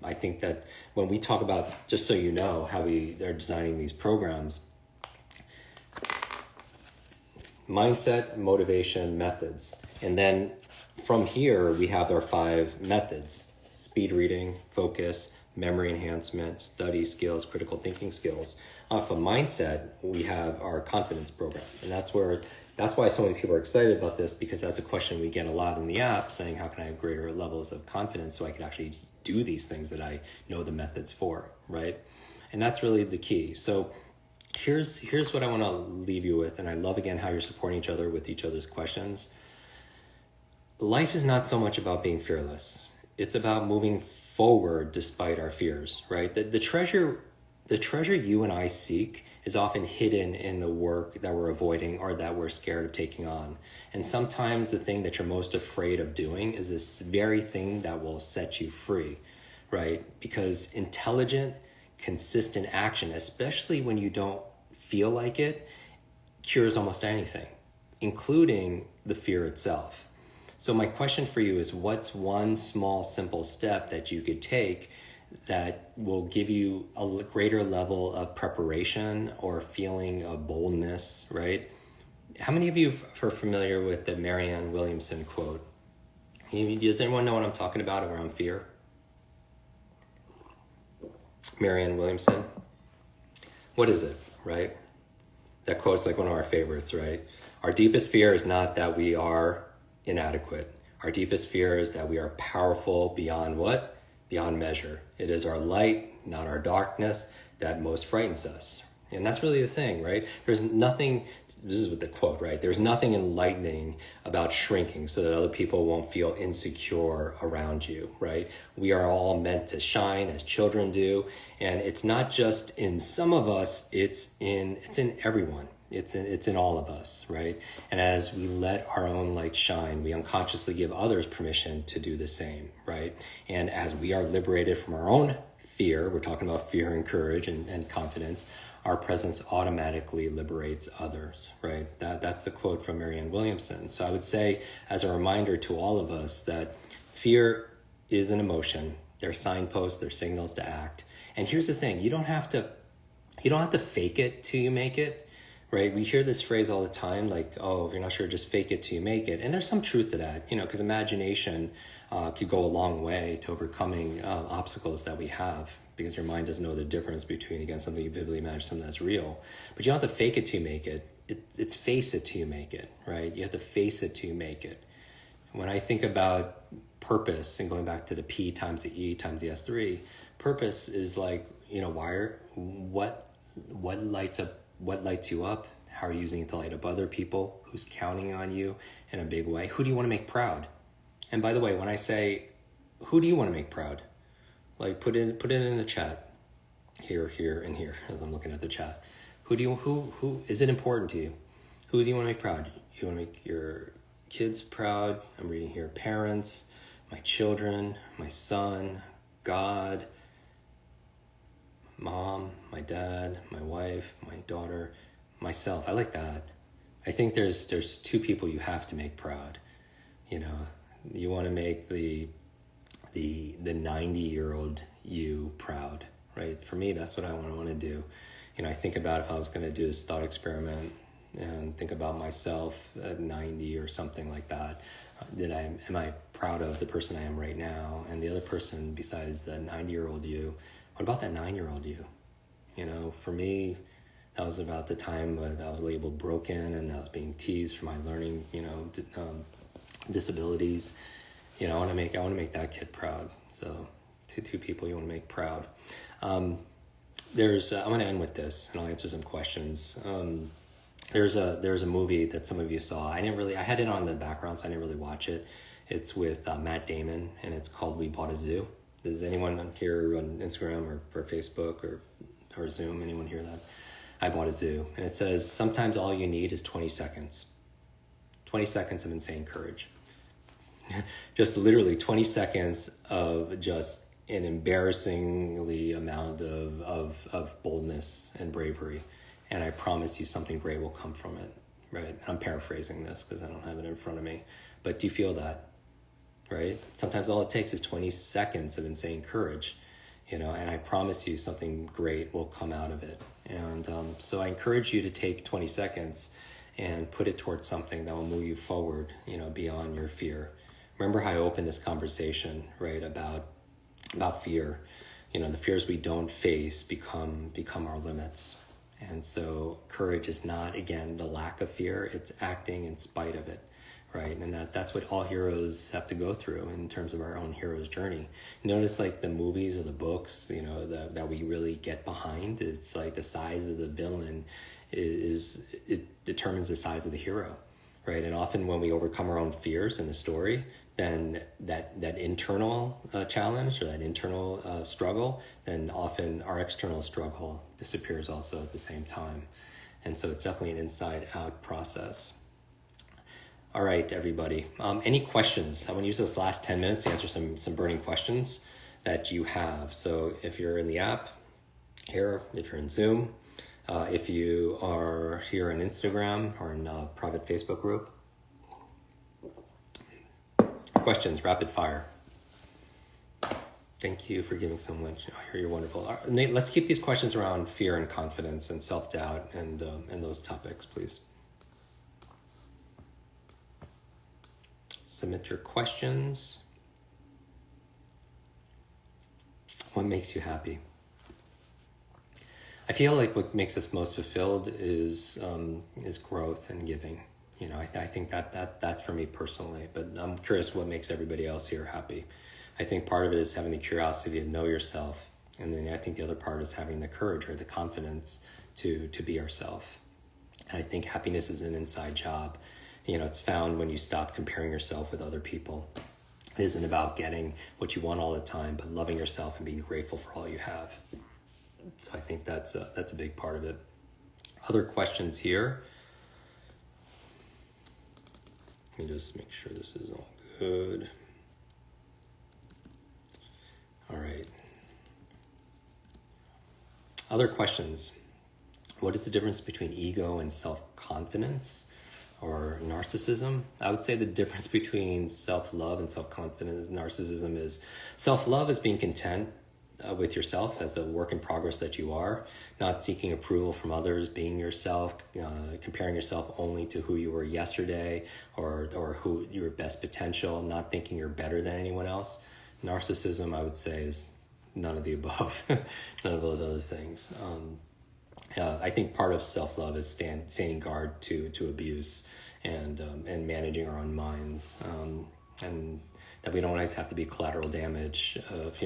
I think that when we talk about, just so you know, how they're designing these programs, mindset, motivation, methods. And then from here, we have our 5 methods: speed reading, focus, memory enhancement, study skills, critical thinking skills. For mindset, we have our confidence program. And that's why so many people are excited about this, because that's a question we get a lot in the app, saying, how can I have greater levels of confidence so I can actually do these things that I know the methods for, right? And that's really the key. So here's what I want to leave you with. And I love, again, how you're supporting each other with each other's questions. Life is not so much about being fearless. It's about moving forward despite our fears, right? The treasure you and I seek is often hidden in the work that we're avoiding or that we're scared of taking on. And sometimes the thing that you're most afraid of doing is this very thing that will set you free, right? Because intelligent, consistent action, especially when you don't feel like it, cures almost anything, including the fear itself. So my question for you is, what's one small, simple step that you could take that will give you a greater level of preparation or feeling of boldness, right? How many of you are familiar with the Marianne Williamson quote? Does anyone know what I'm talking about around fear? Marianne Williamson. What is it, right? That quote's like one of our favorites, right? Our deepest fear is not that we are inadequate. Our deepest fear is that we are powerful beyond what? Beyond measure. It is our light, not our darkness, that most frightens us. And that's really the thing, right? There's nothing is what the quote, right? There's nothing enlightening about shrinking so that other people won't feel insecure around you, right? We are all meant to shine as children do. And it's not just in some of us, it's in everyone. It's in all of us, right? And as we let our own light shine, we unconsciously give others permission to do the same, right? And as we are liberated from our own fear, we're talking about fear and courage and confidence, our presence automatically liberates others, right? That's the quote from Marianne Williamson. So I would say, as a reminder to all of us, that fear is an emotion. There are signposts, there are signals to act. And here's the thing, you don't have to fake it till you make it. Right? We hear this phrase all the time, like, oh, if you're not sure, just fake it till you make it. And there's some truth to that, because imagination could go a long way to overcoming obstacles that we have, because your mind doesn't know the difference between, again, something you vividly imagine, something that's real. But you don't have to fake it till you make it. It's face it till you make it, right? You have to face it till you make it. When I think about purpose, and going back to the P times the E times the S3, purpose is like, what lights you up? How are you using it to light up other people? Who's counting on you in a big way? Who do you want to make proud? And by the way, when I say, who do you want to make proud? Like, put it in the chat. Here, and here, as I'm looking at the chat. Who is it important to you? Who do you want to make proud? You want to make your kids proud? I'm reading here, parents, my children, my son, God, mom, my dad, my wife, my daughter, myself. I like that. I think there's two people you have to make proud. You want to make the 90-year-old you proud, right? For me, that's what I want to do. I think about if I was going to do this thought experiment and think about myself at 90 or something like that. Am I proud of the person I am right now? And the other person besides the 90-year-old you, what about that 9-year-old you? For me, that was about the time when I was labeled broken and I was being teased for my learning, disabilities. I want to make that kid proud. So, two people you want to make proud. I'm going to end with this, and I'll answer some questions. There's a movie that some of you saw. I had it on the background, so I didn't really watch it. It's with Matt Damon, and it's called We Bought a Zoo. Does anyone here on Instagram or Facebook or Zoom, anyone hear that? I bought a zoo. And it says, sometimes all you need is 20 seconds. 20 seconds of insane courage. Just literally 20 seconds of just an embarrassingly amount of boldness and bravery. And I promise you something great will come from it, right? I'm paraphrasing this because I don't have it in front of me. But do you feel that? Right? Sometimes all it takes is 20 seconds of insane courage, and I promise you something great will come out of it. And so I encourage you to take 20 seconds and put it towards something that will move you forward, beyond your fear. Remember how I opened this conversation, right, about fear. The fears we don't face become our limits. And so courage is not, again, the lack of fear, it's acting in spite of it. Right, and that's what all heroes have to go through in terms of our own hero's journey. Notice, like, the movies or the books, that we really get behind. It's like the size of the villain it determines the size of the hero, right? And often when we overcome our own fears in the story, then that internal challenge or that internal struggle, then often our external struggle disappears also at the same time. And so it's definitely an inside-out process. All right, everybody. Any questions? I want to use this last 10 minutes to answer some burning questions that you have. So if you're in the app here, if you're in Zoom, if you are here on Instagram or in a private Facebook group. Questions, rapid fire. Thank you for giving so much. Oh, you're wonderful. All right, Nate, let's keep these questions around fear and confidence and self-doubt and those topics, please. Submit your questions. What makes you happy? I feel like what makes us most fulfilled is growth and giving. I think that's for me personally, but I'm curious what makes everybody else here happy. I think part of it is having the curiosity to know yourself, and then I think the other part is having the courage or the confidence to be yourself. And I think happiness is an inside job. It's found when you stop comparing yourself with other people. It isn't about getting what you want all the time, but loving yourself and being grateful for all you have. So I think that's a big part of it. Other questions here. Let me just make sure this is all good. All right. Other questions. What is the difference between ego and self-confidence or narcissism? I would say the difference between self-love and self-confidence, narcissism, is self-love is being content with yourself as the work in progress that you are, not seeking approval from others, being yourself, comparing yourself only to who you were yesterday or who your best potential, not thinking you're better than anyone else. Narcissism, I would say, is none of the above, none of those other things. I think part of self-love is standing guard to abuse and managing our own minds, and that we don't always have to be collateral damage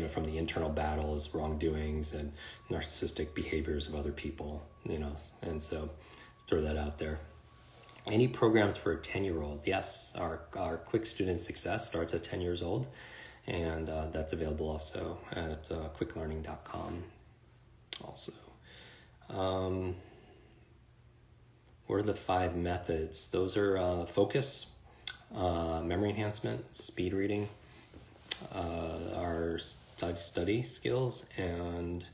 from the internal battles, wrongdoings, and narcissistic behaviors of other people. And so throw that out there. Any programs for a 10-year-old? Yes, our Quick Student Success starts at 10 years old, and that's available also at quicklearning.com. Also. What are the 5 methods? Those are focus, memory enhancement, speed reading, our study skills, and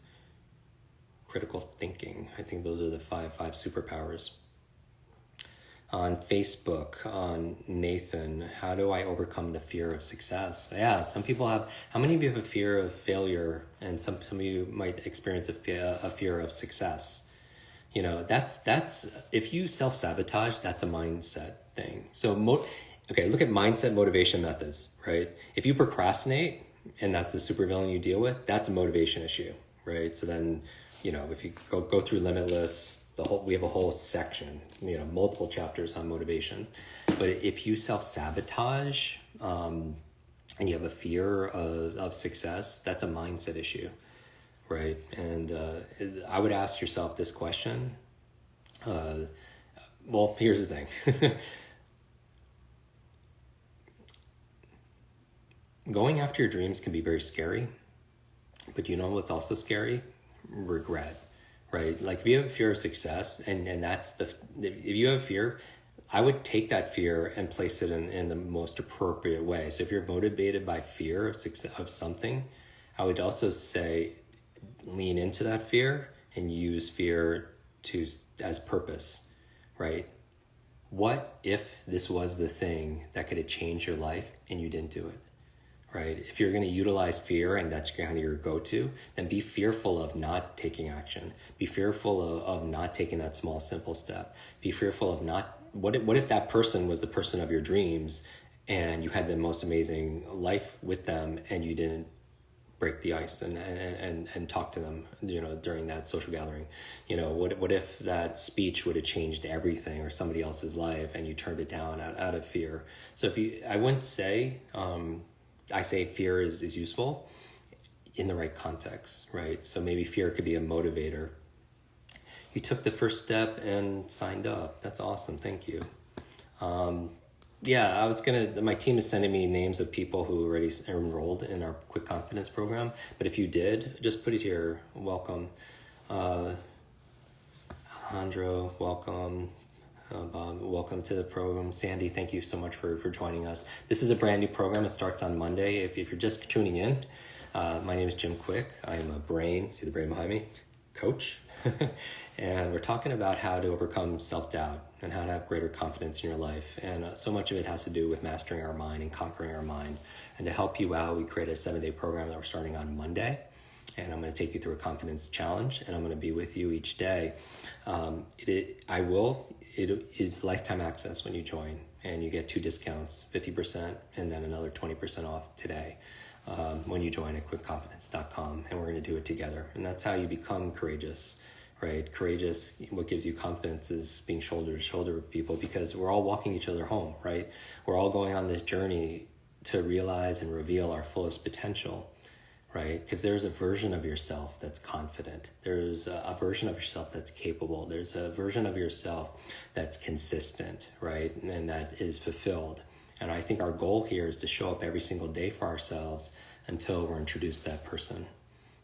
critical thinking. I think those are the five superpowers. On Facebook, on Nathan, how do I overcome the fear of success? Yeah, some people have. How many of you have a fear of failure? And some of you might experience a fear of success. That's if you self-sabotage, that's a mindset thing. So, look at mindset motivation methods, right? If you procrastinate and that's the supervillain you deal with, that's a motivation issue, right? So then, if you go through Limitless, we have a whole section, multiple chapters on motivation. But if you self-sabotage and you have a fear of success, that's a mindset issue, right? And I would ask yourself this question. Well, here's the thing. Going after your dreams can be very scary, but you know what's also scary? Regret. Right? Like if you have a fear of success and that's if you have fear, I would take that fear and place it in the most appropriate way. So if you're motivated by fear of success, of something, I would also say lean into that fear and use fear as purpose, right? What if this was the thing that could have changed your life and you didn't do it? Right? If you're going to utilize fear and that's kind of your go-to, then be fearful of not taking action. Be fearful of not taking that small, simple step. Be fearful of what if that person was the person of your dreams and you had the most amazing life with them and you didn't break the ice and talk to them, during that social gathering? What if that speech would have changed everything or somebody else's life and you turned it down out of fear? So I wouldn't say, I say fear is useful in the right context, right? So maybe fear could be a motivator. You took the first step and signed up. That's awesome. Thank you. My team is sending me names of people who already enrolled in our Quick Confidence program. But if you did, just put it here. Welcome. Alejandro, welcome. Bob, welcome to the program. Sandy, thank you so much for joining us. This is a brand new program. It starts on Monday. If you're just tuning in, my name is Jimkwik. I am a brain, see the brain behind me, coach. And we're talking about how to overcome self-doubt and how to have greater confidence in your life. And so much of it has to do with mastering our mind and conquering our mind. And to help you out, we created a 7-day program that we're starting on Monday. And I'm going to take you through a confidence challenge, and I'm going to be with you each day. It is lifetime access when you join, and you get 2 discounts, 50% and then another 20% off today when you join at quickconfidence.com, and we're going to do it together. And that's how you become courageous, right? Courageous, what gives you confidence is being shoulder to shoulder with people, because we're all walking each other home, right? We're all going on this journey to realize and reveal our fullest potential, right? Because there's a version of yourself that's confident. There's a version of yourself that's capable. There's a version of yourself that's consistent, right? And that is fulfilled. And I think our goal here is to show up every single day for ourselves until we're introduced to that person,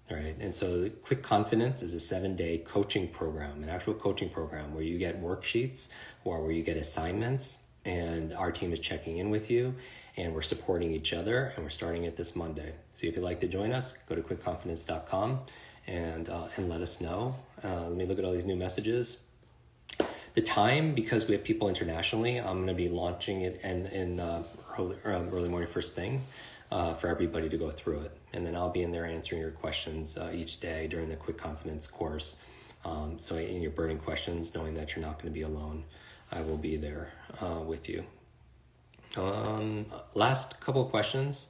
right? And so Quick Confidence is a 7-day coaching program, an actual coaching program where you get worksheets or where you get assignments, and our team is checking in with you, and we're supporting each other, and we're starting it this Monday. So if you'd like to join us, go to quickconfidence.com and let us know. Let me look at all these new messages. The time, because we have people internationally, I'm going to be launching it in early morning, first thing, for everybody to go through it. And then I'll be in there answering your questions each day during the Quick Confidence course. So in your burning questions, knowing that you're not going to be alone, I will be there with you. Last couple of questions.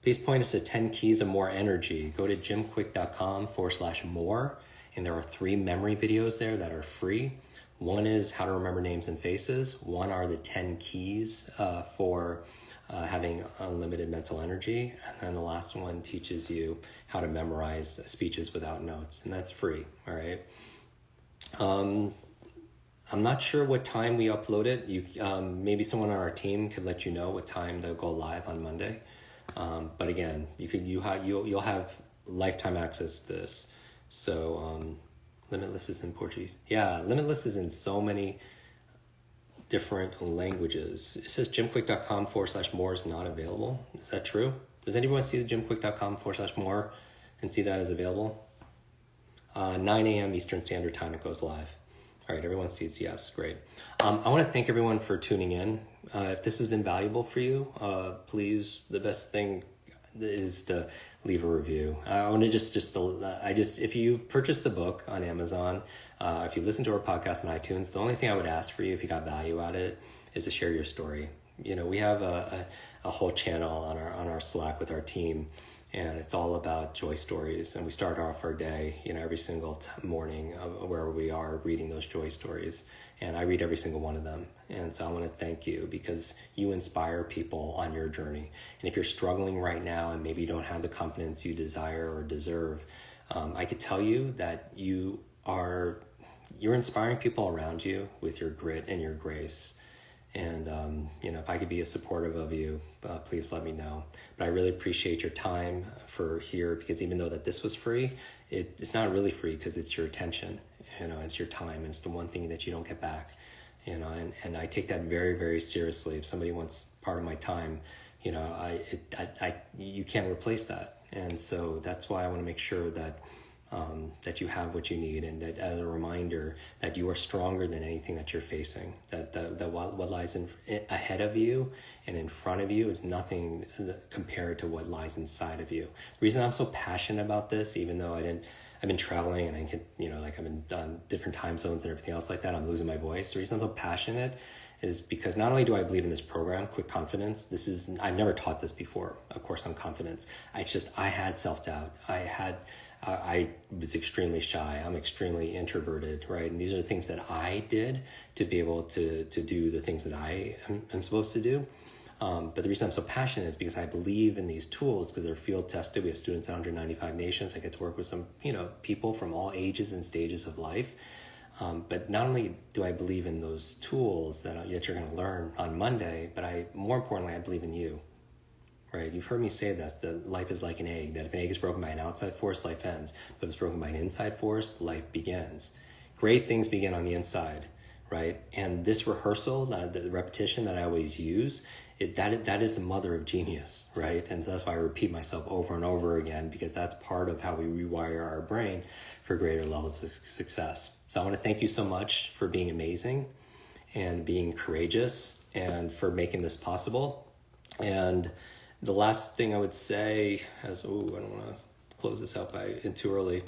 Please point us to 10 keys of more energy. Go to jimkwik.com/more, and there are 3 memory videos there that are free. One is how to remember names and faces. One are the 10 keys for having unlimited mental energy. And then the last one teaches you how to memorize speeches without notes, and that's free, all right? I'm not sure what time we upload it. Maybe someone on our team could let you know what time they'll go live on Monday. But again, you'll have lifetime access to this. So Limitless is in Portuguese. Yeah, Limitless is in so many different languages. It says jimkwik.com/more is not available. Is that true? Does anyone see the jimkwik.com/more and see that as available? 9 a.m. Eastern Standard Time it goes live. All right, everyone sees yes, great. I want to thank everyone for tuning in. If this has been valuable for you, please, the best thing is to leave a review. I want to if you purchase the book on Amazon, if you listen to our podcast on iTunes, the only thing I would ask for you, if you got value out of it, is to share your story. We have a whole channel on our Slack with our team, and it's all about joy stories. And we start off our day, every single morning where we are reading those joy stories. And I read every single one of them. And so I want to thank you because you inspire people on your journey. And if you're struggling right now and maybe you don't have the confidence you desire or deserve, I could tell you that you're inspiring people around you with your grit and your grace. And, if I could be supportive of you, please let me know. But I really appreciate your time for here, because even though that this was free, it's not really free because it's your attention, it's your time. And it's the one thing that you don't get back, and I take that very, very seriously. If somebody wants part of my time, you can't replace that. And so that's why I want to make sure that you have what you need, and that as a reminder that you are stronger than anything that you're facing, that what lies ahead of you and in front of you is nothing compared to what lies inside of you. The reason I'm so passionate about this, even though I've been traveling and I've been on different time zones and everything else like that, I'm losing my voice. The reason I'm so passionate is because not only do I believe in this program, Quick Confidence, I've never taught this before, a course on confidence. I had self-doubt. I was extremely shy. I'm extremely introverted, right? And these are the things that I did to be able to do the things that I am supposed to do. But the reason I'm so passionate is because I believe in these tools, because they're field tested. We have students in 195 nations. I get to work with some, people from all ages and stages of life. But not only do I believe in those tools that you're going to learn on Monday, but more importantly, I believe in you. Right? You've heard me say that life is like an egg, that if an egg is broken by an outside force, life ends. But if it's broken by an inside force, life begins. Great things begin on the inside, right? And this rehearsal, the repetition that I always use, that is the mother of genius, right? And so that's why I repeat myself over and over again, because that's part of how we rewire our brain for greater levels of success. So I want to thank you so much for being amazing and being courageous and for making this possible. And the last thing I would say I don't want to close this out too early.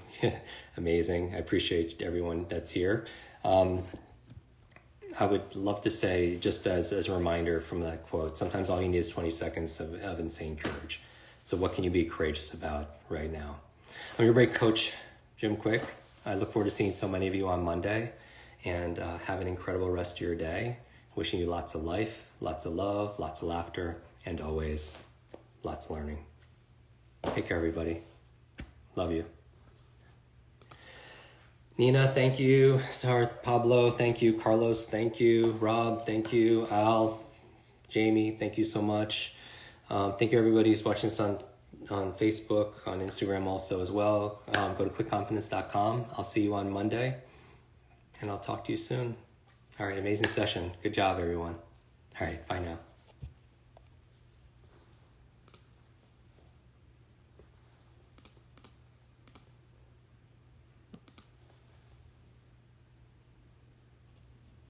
Amazing. I appreciate everyone that's here. I would love to say, just as a reminder from that quote, sometimes all you need is 20 seconds of insane courage. So what can you be courageous about right now? I'm your break coach, Jim Kwik. I look forward to seeing so many of you on Monday, and have an incredible rest of your day. Wishing you lots of life, lots of love, lots of laughter, and always lots of learning. Take care, everybody. Love you. Nina, thank you. Pablo, thank you. Carlos, thank you. Rob, thank you. Al, Jamie, thank you so much. Thank you, everybody who's watching this on Facebook, on Instagram also as well. Go to quickconfidence.com. I'll see you on Monday, and I'll talk to you soon. All right, amazing session. Good job, everyone. All right, bye now.